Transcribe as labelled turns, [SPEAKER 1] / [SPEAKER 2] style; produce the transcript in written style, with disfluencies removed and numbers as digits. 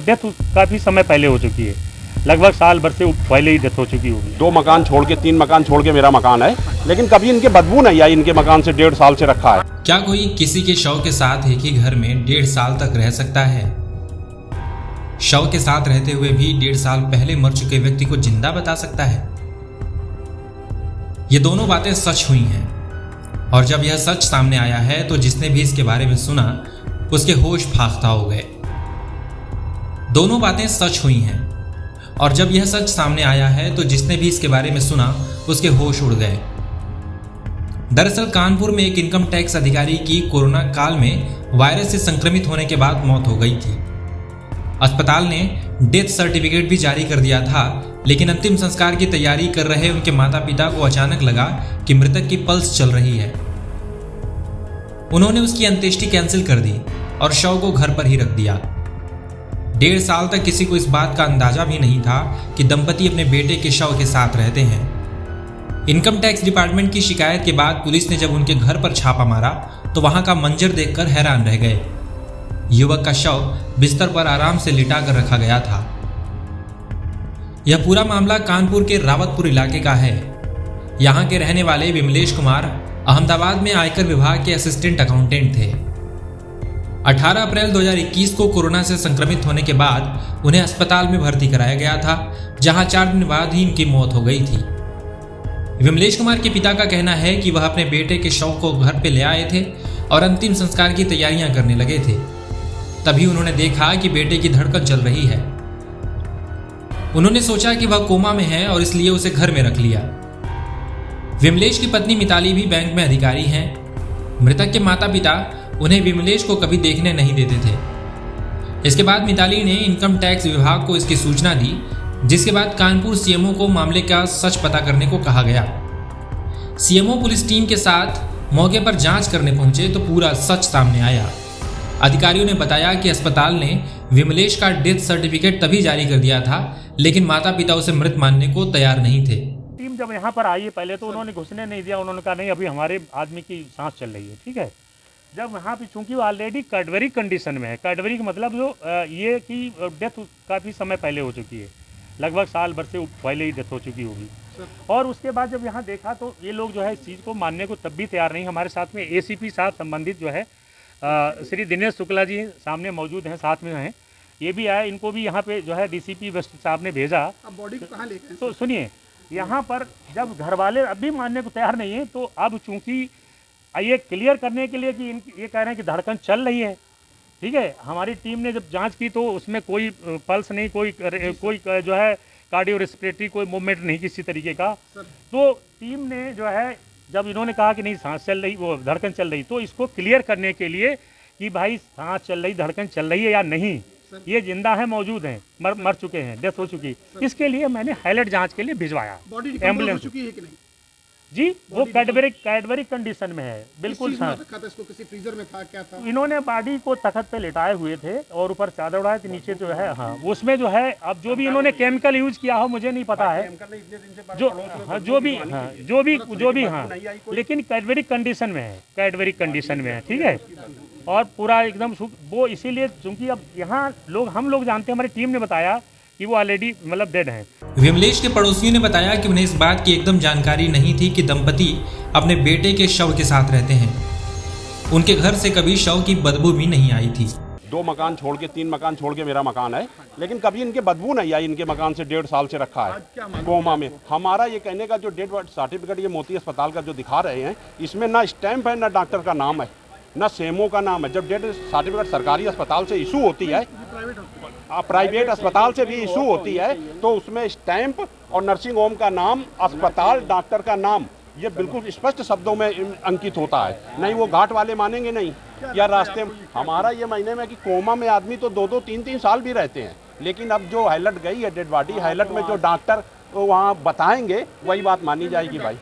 [SPEAKER 1] Death काफ़ी समय पहले हो चुकी है, लगभग साल भर से पहले ही डेथ हो चुकी होगी।
[SPEAKER 2] 2 मकान छोड़ के 3 मकान छोड़ के मेरा मकान है, लेकिन कभी इनके बदबू नहीं आई। इनके मकान से 1.5 साल से रखा है।
[SPEAKER 3] क्या कोई किसी के शव के साथ एक ही घर में 1.5 साल तक रह सकता है? शव के साथ रहते हुए भी 1.5 साल पहले मर चुके व्यक्ति को जिंदा बता सकता है? ये दोनों बातें सच हुई हैं, और जब यह सच सामने आया है तो जिसने भी इसके बारे में सुना उसके होश फाख्ता हो गए। दोनों बातें सच हुई हैं, और जब यह सच सामने आया है तो जिसने भी इसके बारे में सुना उसके होश उड़ गए। दरअसल कानपुर में एक इनकम टैक्स अधिकारी की कोरोना काल में वायरस से संक्रमित होने के बाद मौत हो गई थी। अस्पताल ने डेथ सर्टिफिकेट भी जारी कर दिया था, लेकिन अंतिम संस्कार की तैयारी कर रहे उनके माता पिता को अचानक लगा कि मृतक की पल्स चल रही है। उन्होंने उसकी अंत्येष्टि कैंसिल कर दी और शव को घर पर ही रख दिया। 1.5 साल तक किसी को इस बात का अंदाजा भी नहीं था कि दंपति अपने बेटे के शव के साथ रहते हैं। इनकम टैक्स डिपार्टमेंट की शिकायत के बाद पुलिस ने जब उनके घर पर छापा मारा तो वहां का मंजर देखकर हैरान रह गए। युवक का शव बिस्तर पर आराम से लिटा कर रखा गया था। यह पूरा मामला कानपुर के रावतपुर इलाके का है। यहाँ के रहने वाले विमलेश कुमार अहमदाबाद में आयकर विभाग के असिस्टेंट अकाउंटेंट थे। 18 अप्रैल 2021 को कोरोना से संक्रमित होने के बाद उन्हें अस्पताल में भर्ती कराया गया था, जहां 4 दिन बाद ही इनकी मौत हो गई थी। विमलेश कुमार के पिता का कहना है कि वह अपने बेटे के शव को घर पे ले आए थे और अंतिम संस्कार की तैयारियां करने लगे थे। तभी उन्होंने देखा कि बेटे की धड़कन चल रही है। उन्होंने सोचा कि वह कोमा में है और इसलिए उसे घर में रख लिया। विमलेश की पत्नी मिताली भी बैंक में अधिकारी हैं। मृतक के माता पिता उन्हें विमलेश को कभी देखने नहीं देते थे। इसके बाद मिताली ने इनकम टैक्स विभाग को इसकी सूचना दी, जिसके बाद कानपुर सीएमओ को मामले का सच पता करने को कहा गया। सीएमओ पुलिस टीम के साथ मौके पर जांच करने पहुंचे तो पूरा सच सामने आया। अधिकारियों ने बताया कि अस्पताल ने विमलेश का डेथ सर्टिफिकेट तभी जारी कर दिया था, लेकिन माता पिता उसे मृत मानने को तैयार नहीं थे।
[SPEAKER 1] टीम जब यहाँ पर आई है पहले तो उन्होंने घुसने नहीं दिया। उन्होंने कहा नहीं, अभी हमारे आदमी की सांस चल रही है, ठीक है। जब वहाँ पे चूंकि वो ऑलरेडी कैडवरी कंडीशन में है, कैडवरी का मतलब जो ये कि डेथ काफ़ी समय पहले हो चुकी है, लगभग साल भर से पहले ही डेथ हो चुकी होगी। और उसके बाद जब यहाँ देखा तो ये लोग जो है इस चीज़ को मानने को तब भी तैयार नहीं। हमारे साथ में एसीपी साहब संबंधित जो है श्री दिनेश शुक्ला जी सामने मौजूद हैं, साथ में हैं। ये भी आए, इनको भी यहाँ पे जो है डीसीपी वेस्ट साहब ने भेजा।
[SPEAKER 4] अब बॉडी को कहाँ लेके?
[SPEAKER 1] तो सुनिए, यहाँ पर जब घर वाले अब भी मानने को तैयार नहीं है, तो अब चूंकि ये क्लियर करने के लिए कि ये कह रहे हैं कि धड़कन चल रही है, ठीक है। हमारी टीम ने जब जांच की तो उसमें कोई पल्स नहीं, कोई जो है कार्डियो रेस्पिरेटरी कोई मूवमेंट नहीं किसी तरीके का। तो टीम ने जो है जब इन्होंने कहा कि नहीं सांस चल रही, वो धड़कन चल रही, तो इसको क्लियर करने के लिए कि भाई सांस चल रही, धड़कन चल रही है या नहीं, ये जिंदा है, मौजूद हैं, मर चुके हैं, डेथ हो चुकी, इसके लिए मैंने हाईलाइट जांच के लिए भिजवाया एम्बुलेंस। जी, वो कैडबरी कंडीशन में है, बिल्कुल सर।
[SPEAKER 4] इसको किसी फ्रीजर में था, क्या था?
[SPEAKER 1] इन्होंने बॉडी को तख्त पे लिटाए हुए थे और ऊपर चादर उड़ाए थे, नीचे जो है हाँ उसमें जो है अब जो भी इन्होंने केमिकल यूज किया हो मुझे नहीं पता है, जो भी हाँ, लेकिन कैडबरी कंडीशन में है, कैडबरी कंडीशन में है, ठीक है। और पूरा एकदम वो इसीलिए चूंकि अब यहाँ हम लोग जानते हैं, हमारी टीम ने बताया कि वो ऑलरेडी मतलब डेड हैं।
[SPEAKER 3] विमलेश के पड़ोसियों ने बताया कि उन्हें इस बात की एकदम जानकारी नहीं थी कि दंपति अपने बेटे के शव के साथ रहते हैं। उनके घर से कभी शव की बदबू भी नहीं आई थी।
[SPEAKER 2] 2 मकान छोड़ के 3 मकान छोड़ के मेरा मकान है, लेकिन कभी इनके बदबू नहीं आई। इनके मकान से 1.5 साल से रखा है कोमा में। हमारा ये कहने का जो डेथ सर्टिफिकेट ये मोती अस्पताल का जो दिखा रहे हैं, इसमें ना स्टैंप है, ना डॉक्टर का नाम है, ना सीएमओ का नाम है। जब डेथ सर्टिफिकेट सरकारी अस्पताल से इशू होती है, प्राइवेट अस्पताल से भी इशू होती है, तो उसमें स्टैंप और नर्सिंग होम का नाम, अस्पताल, डॉक्टर का नाम, ये बिल्कुल स्पष्ट शब्दों में अंकित होता है। नहीं वो घाट वाले मानेंगे नहीं, या रास्ते में। हमारा ये महीने में कि कोमा में आदमी तो 2-2, 3-3 साल भी रहते हैं, लेकिन अब जो हाईलाइट गई है डेड बॉडी, हाईलाइट में जो डॉक्टर वहाँ बताएंगे वही बात मानी जाएगी भाई।